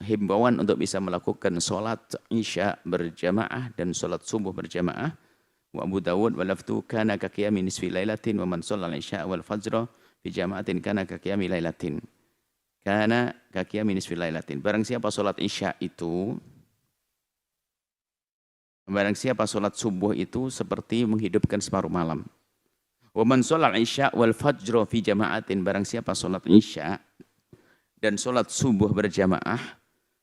himbauan untuk bisa melakukan sholat isya berjamaah dan sholat subuh berjamaah. Wa Abu Dawud wa laftu kana ka qiyami nisfi lailatin wa man shallal isya wal fajr fi jama'atin kana ka qiyami lailatin. Kana ka qiyami nisfi lailatin. Barang siapa sholat isya itu, barang siapa sholat subuh itu seperti menghidupkan separuh malam. Wa man shallal isya wal fajr fi jama'atin. Barang siapa sholat isya dan sholat subuh berjamaah,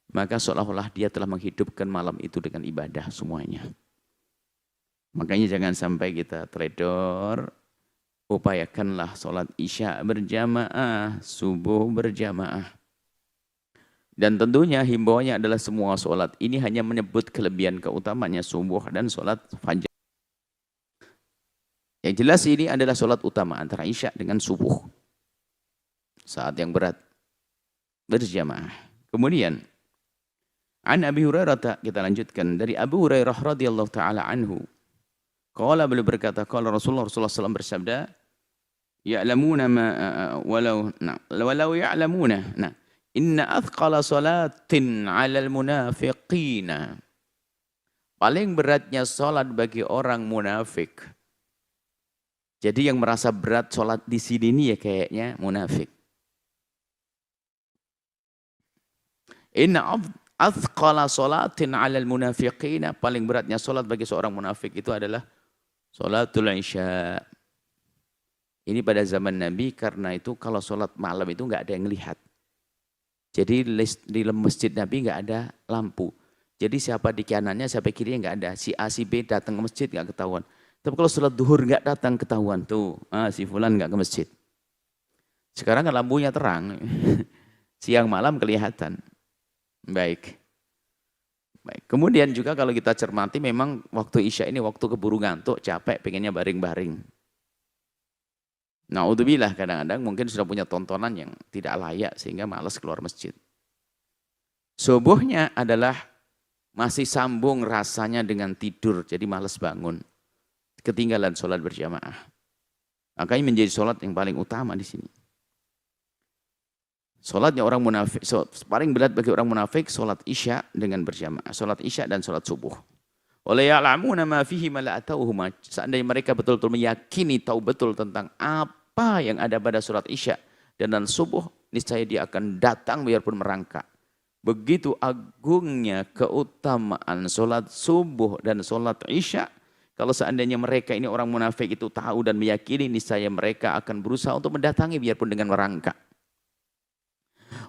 maka seolah-olah dia telah menghidupkan malam itu dengan ibadah semuanya. Makanya jangan sampai kita teledor, upayakanlah sholat isya berjamaah, subuh berjamaah. Dan tentunya himbauannya adalah semua sholat ini hanya menyebut kelebihan keutamanya subuh dan sholat fajar. Yang jelas ini adalah sholat utama antara isya dengan subuh. Saat yang berat. Berjamaah. Kemudian an Abi Hurairah, kita lanjutkan dari Abu Hurairah radhiyallahu taala anhu. Qala, beliau berkata, qala Rasulullah SAW bersabda, ya'lamuna ma walau ya'lamuna inna athqala salatin 'alal munafiqina. Paling beratnya salat bagi orang munafik. Jadi yang merasa berat salat di sini nih ya kayaknya munafik. Inna athqala salatin 'alal munafiqina, paling beratnya salat bagi seorang munafik itu adalah salatul isya. Ini pada zaman Nabi, karena itu kalau salat malam itu enggak ada yang lihat. Jadi di masjid Nabi enggak ada lampu. Jadi siapa di kanannya, siapa kirinya enggak ada. Si A, si B datang ke masjid enggak ketahuan. Tapi kalau salat duhur enggak datang ketahuan tuh, si fulan enggak ke masjid. Sekarang kan lampunya terang. Siang malam kelihatan. Baik. Kemudian juga kalau kita cermati, memang waktu isya ini waktu keburu ngantuk, capek, pengennya baring-baring. Naudzubillah, kadang-kadang mungkin sudah punya tontonan yang tidak layak sehingga malas keluar masjid. Subuhnya adalah masih sambung rasanya dengan tidur, jadi malas bangun. Ketinggalan sholat berjamaah. Makanya menjadi sholat yang paling utama di sini. Sholatnya orang munafik, paling berat bagi orang munafik, sholat isya dengan berjamaah. Sholat isya dan sholat subuh. Oleh ya'lamuna ma fihi ma la atauhuma. Seandainya mereka betul-betul meyakini, tahu betul tentang apa yang ada pada sholat isya dan subuh, niscaya dia akan datang biarpun merangkak. Begitu agungnya keutamaan sholat subuh dan sholat isya. Kalau seandainya mereka ini orang munafik itu tahu dan meyakini, niscaya mereka akan berusaha untuk mendatangi biarpun dengan merangkak.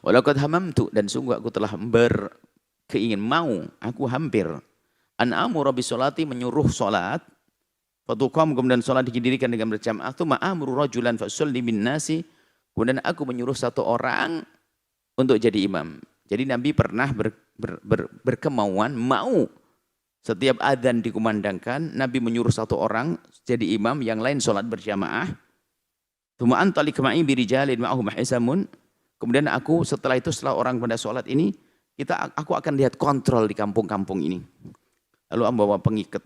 Walaqad hamamtu, dan sungguh aku telah aku hampir an amura bis sholati, menyuruh salat, fatuqam, kemudian salat didirikan dengan berjamaah, tsumma amru rajulan fasalli bin nasi, kemudian aku menyuruh satu orang untuk jadi imam. Jadi Nabi pernah berkemauan mau setiap adzan dikumandangkan, Nabi menyuruh satu orang jadi imam, yang lain salat berjamaah. Tsumma antaliq ma'i birijalin ma'ahum hisamun. Kemudian aku setelah orang pada sholat ini, aku akan lihat kontrol di kampung-kampung ini. Lalu membawa pengikat,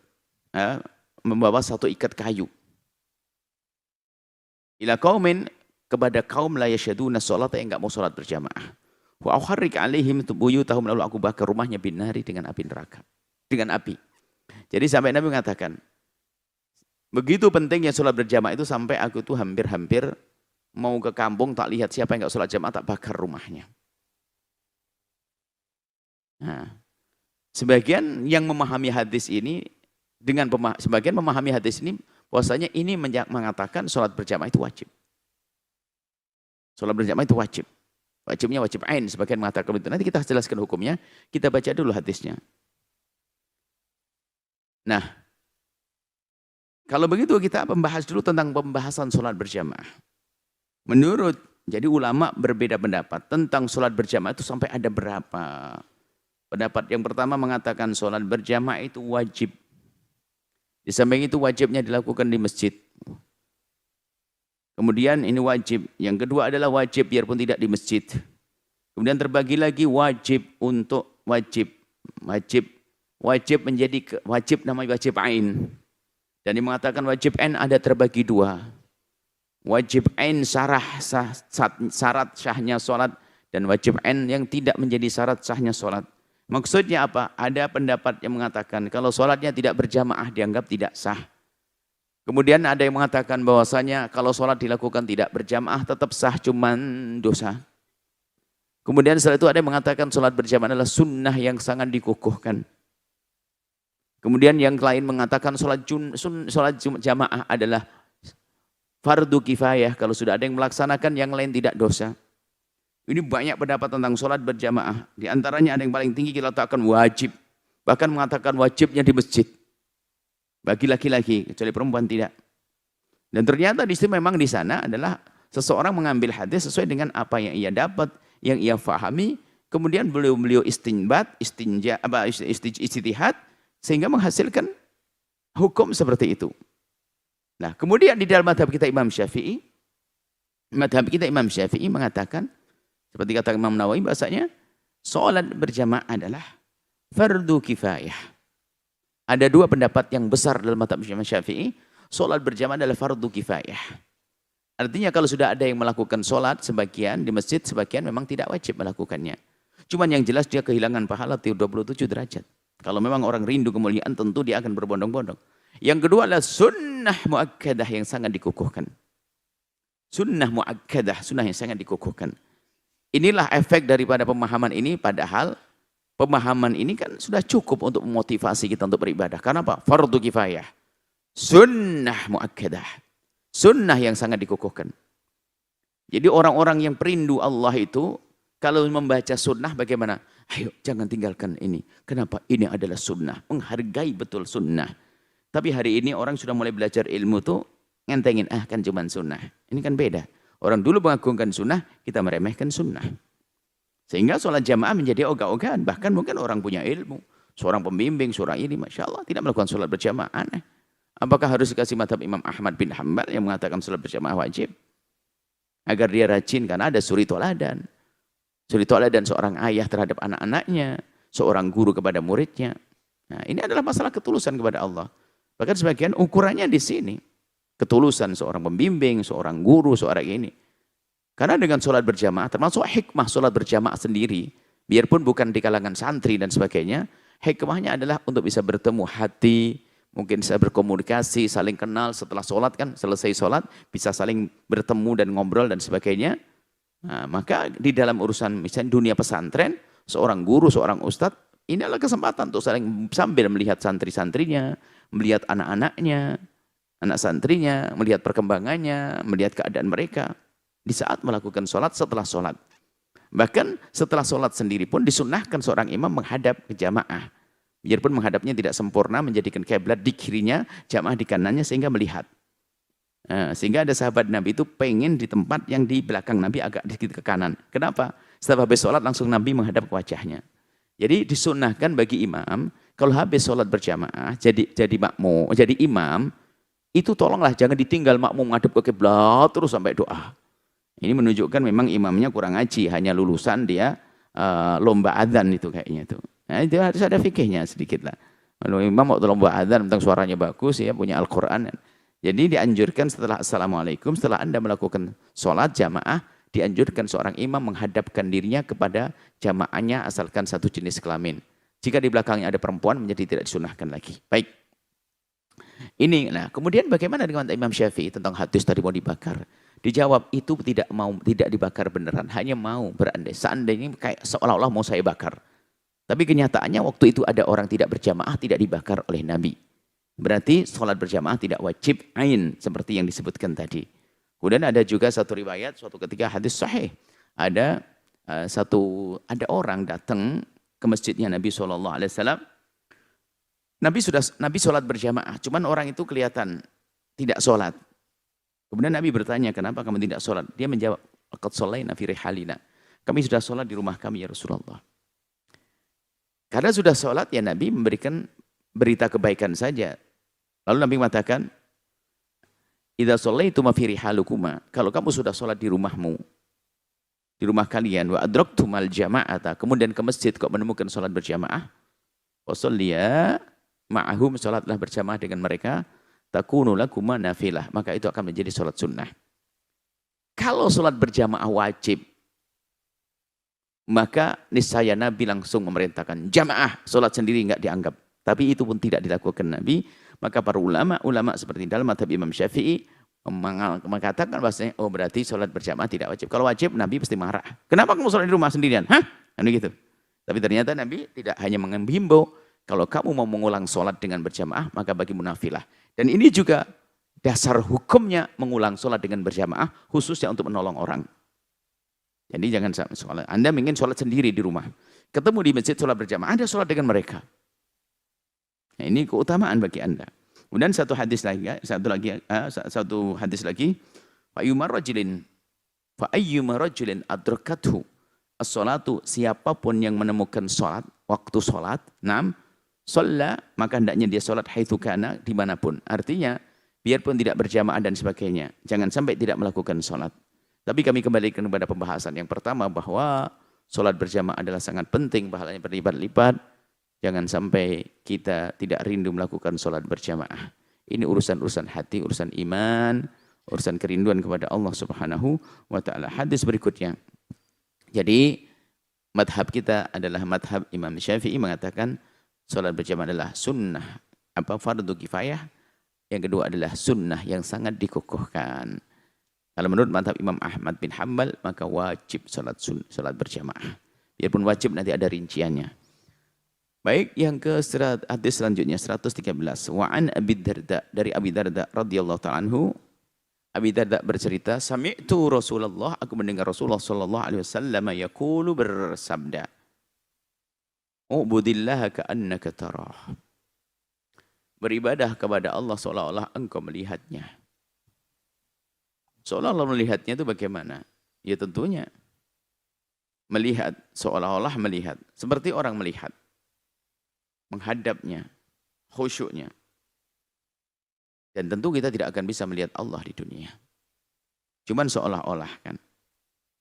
membawa satu ikat kayu. Ila qaumin, kepada kaum la yasyaduna sholat, yang enggak mau sholat berjamaah. Wa uharrik alaihim buyutahum, lalu aku bakar rumahnya binari, dengan api neraka. Dengan api. Jadi sampai Nabi mengatakan, begitu pentingnya sholat berjamaah itu sampai aku tuh hampir-hampir mau ke kampung, tak lihat siapa yang enggak sholat jamaah, tak bakar rumahnya. Nah, sebagian yang memahami hadis ini, sebagian memahami hadis ini, bahwasanya ini mengatakan sholat berjamaah itu wajib. Sholat berjamaah itu wajib. Wajibnya wajib ain, sebagian mengatakan begitu. Nanti kita jelaskan hukumnya, kita baca dulu hadisnya. Nah, kalau begitu kita membahas dulu tentang pembahasan sholat berjamaah. Jadi ulama berbeda pendapat tentang sholat berjamaah itu sampai ada berapa. Pendapat yang pertama mengatakan sholat berjamaah itu wajib. Di samping itu wajibnya dilakukan di masjid. Kemudian ini wajib. Yang kedua adalah wajib biarpun tidak di masjid. Kemudian terbagi lagi wajib untuk wajib. Wajib menjadi wajib, namanya wajib ain. Dan yang mengatakan wajib ain ada terbagi dua. Wajib ain syarat sahnya sholat dan wajib ain yang tidak menjadi syarat sahnya sholat. Maksudnya apa? Ada pendapat yang mengatakan kalau sholatnya tidak berjamaah dianggap tidak sah. Kemudian ada yang mengatakan bahwasanya kalau sholat dilakukan tidak berjamaah tetap sah, cuman dosa. Kemudian setelah itu ada yang mengatakan sholat berjamaah adalah sunnah yang sangat dikukuhkan. Kemudian yang lain mengatakan sholat jamaah adalah fardu kifayah. Kalau sudah ada yang melaksanakan, yang lain tidak dosa. Ini banyak pendapat tentang sholat berjamaah. Di antaranya ada yang paling tinggi kita letakkan wajib. Bahkan mengatakan wajibnya di masjid. Bagi laki-laki, kecuali perempuan tidak. Dan ternyata di situ memang di sana adalah seseorang mengambil hadis sesuai dengan apa yang ia dapat, yang ia fahami. Kemudian beliau istinbat, istihad, sehingga menghasilkan hukum seperti itu. Nah, kemudian di dalam madhab kita Imam Syafi'i mengatakan, seperti kata Imam Nawawi, bahasanya sholat berjamaah adalah fardu kifayah. Ada dua pendapat yang besar dalam madhab Imam Syafi'i, sholat berjamaah adalah fardu kifayah. Artinya kalau sudah ada yang melakukan sholat sebagian di masjid, sebagian memang tidak wajib melakukannya. Cuman yang jelas dia kehilangan pahala 27 derajat. Kalau memang orang rindu kemuliaan, tentu dia akan berbondong-bondong. Yang kedua adalah sunnah muakkadah yang sangat dikukuhkan. Sunnah muakkadah, sunnah yang sangat dikukuhkan. Inilah efek daripada pemahaman ini, padahal pemahaman ini kan sudah cukup untuk memotivasi kita untuk beribadah. Karena apa? Fardu kifayah. Sunnah muakkadah. Sunnah yang sangat dikukuhkan. Jadi orang-orang yang perindu Allah itu, kalau membaca sunnah bagaimana? Ayo jangan tinggalkan ini. Kenapa? Ini adalah sunnah. Menghargai betul sunnah. Tapi hari ini orang sudah mulai belajar ilmu tuh ngentengin, kan cuman sunnah. Ini kan beda. Orang dulu mengagungkan sunnah, kita meremehkan sunnah. Sehingga sholat jamaah menjadi ogah-ogahan. Bahkan mungkin orang punya ilmu. Seorang pembimbing, seorang ini, Masya Allah, tidak melakukan sholat berjamaah. Aneh. Apakah harus dikasih madhab Imam Ahmad bin Hanbal yang mengatakan sholat berjamaah wajib? Agar dia rajin, karena ada suri toladan. Suri toladan seorang ayah terhadap anak-anaknya. Seorang guru kepada muridnya. Nah, ini adalah masalah ketulusan kepada Allah. Bahkan sebagian ukurannya di sini. Ketulusan seorang pembimbing, seorang guru, seorang ini. Karena dengan sholat berjamaah, termasuk hikmah sholat berjamaah sendiri, biarpun bukan di kalangan santri dan sebagainya, hikmahnya adalah untuk bisa bertemu hati, mungkin bisa berkomunikasi, saling kenal setelah sholat kan, selesai sholat, bisa saling bertemu dan ngobrol dan sebagainya. Nah, maka di dalam urusan misalnya dunia pesantren, seorang guru, seorang ustadz, ini adalah kesempatan untuk saling sambil melihat santri-santrinya, melihat anak-anaknya, anak santrinya, melihat perkembangannya, melihat keadaan mereka. Di saat melakukan sholat, setelah sholat. Bahkan setelah sholat sendiri pun disunnahkan seorang imam menghadap ke jamaah. Biarpun menghadapnya tidak sempurna, menjadikan kiblat di kirinya, jamaah di kanannya sehingga melihat. Sehingga ada sahabat Nabi itu pengen di tempat yang di belakang Nabi agak sedikit ke kanan. Kenapa? Setelah habis sholat langsung Nabi menghadap ke wajahnya. Jadi disunnahkan bagi imam, kalau habis sholat berjamaah, jadi makmum, jadi imam, itu tolonglah jangan ditinggal makmum menghadap ke kiblat terus sampai doa. Ini menunjukkan memang imamnya kurang ngaji, hanya lulusan dia lomba adzan itu kayaknya itu. Nah, itu harus ada fikihnya sedikit lah. Kalau imam mau lomba adzan tentang suaranya bagus ya, punya Al-Qur'an. Jadi dianjurkan setelah Assalamualaikum, setelah Anda melakukan sholat jamaah, dianjurkan seorang imam menghadapkan dirinya kepada jamaahnya asalkan satu jenis kelamin. Jika di belakangnya ada perempuan menjadi tidak disunahkan lagi. Baik. Ini, nah kemudian bagaimana dengan Imam Syafi'i tentang hadis tadi mau dibakar? Dijawab itu tidak dibakar beneran, hanya mau berandai. Seandainya kayak seolah-olah mau saya bakar. Tapi kenyataannya waktu itu ada orang tidak berjamaah, tidak dibakar oleh Nabi. Berarti sholat berjamaah tidak wajib ain seperti yang disebutkan tadi. Kemudian ada juga satu riwayat, suatu ketika hadis sahih. Ada orang datang ke masjidnya Nabi SAW. Nabi sholat berjamaah, cuman orang itu kelihatan tidak sholat. Kemudian Nabi bertanya, kenapa kamu tidak sholat? Dia menjawab, laqad shallaina fi rihalina. Kami sudah sholat di rumah kami ya Rasulullah. Karena sudah sholat ya Nabi memberikan berita kebaikan saja. Lalu Nabi mengatakan, idza shallaitum fi rihalukuma, kalau kamu sudah sholat di rumahmu, di rumah kalian, wa adraktumal jama'ata, kemudian ke masjid kok menemukan sholat berjamaah, wa sholliya ma'ahum, sholatlah berjamaah dengan mereka, takunu lakuma nafilah, maka itu akan menjadi sholat sunnah. Kalau sholat berjamaah wajib, maka niscaya Nabi langsung memerintahkan jamaah, sholat sendiri enggak dianggap. Tapi itu pun tidak dilakukan Nabi. Maka para ulama seperti dalam mazhab Imam Syafi'i mengatakan bahasanya, oh berarti sholat berjamaah tidak wajib. Kalau wajib Nabi pasti marah. Kenapa kamu sholat di rumah sendirian? Hah? Kan gitu. Tapi ternyata Nabi tidak hanya menghimbau, kalau kamu mau mengulang sholat dengan berjamaah, maka bagimu nafilah. Dan ini juga dasar hukumnya mengulang sholat dengan berjamaah, khususnya untuk menolong orang. Jadi jangan sholat. Anda ingin sholat sendiri di rumah. Ketemu di masjid sholat berjamaah, Anda sholat dengan mereka. Nah, ini keutamaan bagi Anda. Kemudian satu hadis lagi, fa ayyuma rajulin adrakathu as-salatu, siapapun yang menemukan sholat, waktu sholat, shalla, maka hendaknya dia sholat haitsu kana, dimanapun. Artinya, biarpun tidak berjamaah dan sebagainya, jangan sampai tidak melakukan sholat. Tapi kami kembalikan kepada pembahasan yang pertama bahwa sholat berjamaah adalah sangat penting, pahalanya berlipat-lipat. Jangan sampai kita tidak rindu melakukan sholat berjamaah. Ini urusan-urusan hati, urusan iman, urusan kerinduan kepada Allah Subhanahu wa Ta'ala. Hadis berikutnya. Jadi, madhab kita adalah madhab Imam Syafi'i mengatakan sholat berjamaah adalah sunnah, fardu kifayah. Yang kedua adalah sunnah yang sangat dikukuhkan. Kalau menurut madhab Imam Ahmad bin Hanbal, maka wajib sholat berjamaah. Biarpun wajib nanti ada rinciannya. Baik, yang ke hadis selanjutnya 113. Wa'an Abi Darda, dari Abi Darda radhiyallahu ta'ala anhu. Abi Darda bercerita, sami'tu Rasulullah, aku mendengar Rasulullah sallallahu alaihi wasallam yaqulu, bersabda, ubudillaha ka'annaka tarah. Beribadah kepada Allah seolah-olah engkau melihatnya. Seolah-olah melihatnya itu bagaimana? Ya tentunya melihat, seolah-olah melihat. Seperti orang melihat. Menghadapnya, khusyuknya. Dan tentu kita tidak akan bisa melihat Allah di dunia. Cuman seolah-olah kan.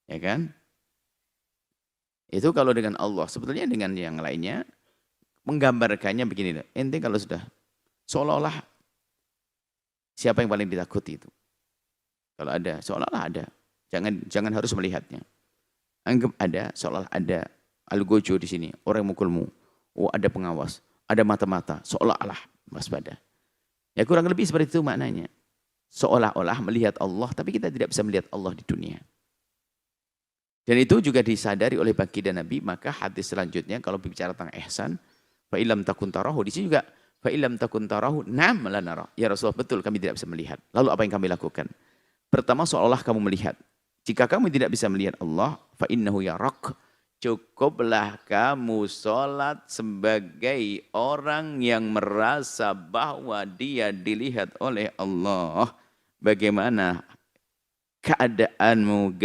Ya kan? Itu kalau dengan Allah. Sebetulnya dengan yang lainnya, menggambarkannya begini. Ente kalau sudah seolah-olah, siapa yang paling ditakuti itu? Kalau ada, seolah-olah ada. Jangan harus melihatnya. Anggap ada, seolah ada algojo di sini. Orang yang mukulmu. Oh, ada pengawas. Ada mata-mata. Seolah-olah waspada. Ya kurang lebih seperti itu maknanya. Seolah-olah melihat Allah, tapi kita tidak bisa melihat Allah di dunia. Dan itu juga disadari oleh baginda Nabi. Maka hadis selanjutnya, kalau bicara tentang ihsan, fa'ilam takun tarahu. Di sini juga, fa'ilam takun tarahu, nam la nara. Ya Rasulullah, betul kami tidak bisa melihat. Lalu apa yang kami lakukan? Pertama, seolah kamu melihat. Jika kamu tidak bisa melihat Allah, fa innahu yarak. Cukuplah kamu sholat sebagai orang yang merasa bahwa dia dilihat oleh Allah. Bagaimana keadaanmu,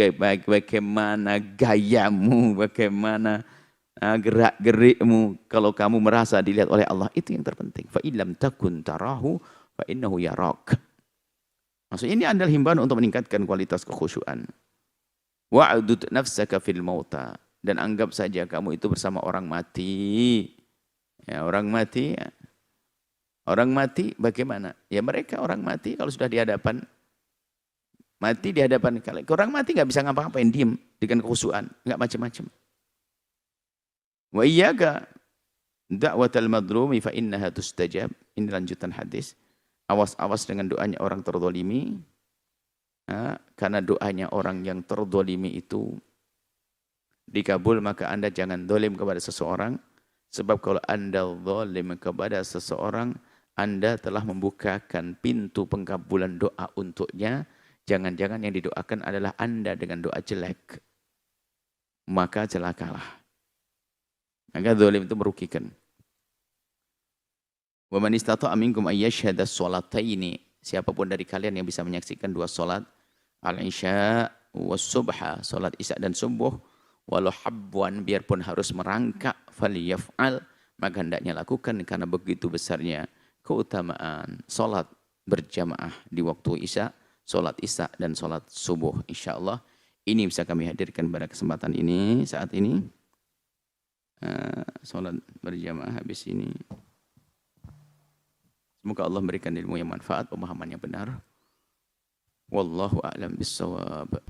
bagaimana gayamu, bagaimana gerak-gerikmu. Kalau kamu merasa dilihat oleh Allah, itu yang terpenting. Fa illam takun tarahu, fa innahu yarak. Maksudnya ini adalah himbauan untuk meningkatkan kualitas kekhusyuan. Wa'udud nafsaka fil mauta. Dan anggap saja kamu itu bersama orang mati. Ya, orang mati. Ya. Orang mati bagaimana? Ya mereka orang mati kalau sudah di hadapan. Mati di hadapan. Orang mati nggak bisa ngapa-ngapain, diem dengan kekhusyuan. Nggak macam-macam. Wa iyyaka da'watal madlumi fa innaha tustajab. Ini lanjutan hadis. Awas-awas dengan doanya orang terzalimi. Karena doanya orang yang terzalimi itu dikabul, maka Anda jangan zalim kepada seseorang. Sebab kalau Anda zalim kepada seseorang, Anda telah membukakan pintu pengkabulan doa untuknya. Jangan-jangan yang didoakan adalah Anda dengan doa jelek. Maka celakalah. Maka zalim itu merugikan. Wa man istata'a minkum ay yashhada sholataini, siapapun dari kalian yang bisa menyaksikan dua salat, al-isya was subha, salat isya dan subuh, walau habwan, biarpun harus merangkak, falyaf'al, maka hendaknya lakukan, karena begitu besarnya keutamaan salat berjamaah di waktu isya, salat isya dan salat subuh. Insyaallah ini bisa kami hadirkan pada kesempatan ini, saat ini. Salat berjamaah habis ini. Semoga Allah memberikan ilmu yang manfaat, pemahaman yang benar. Wallahu a'lam bissawab.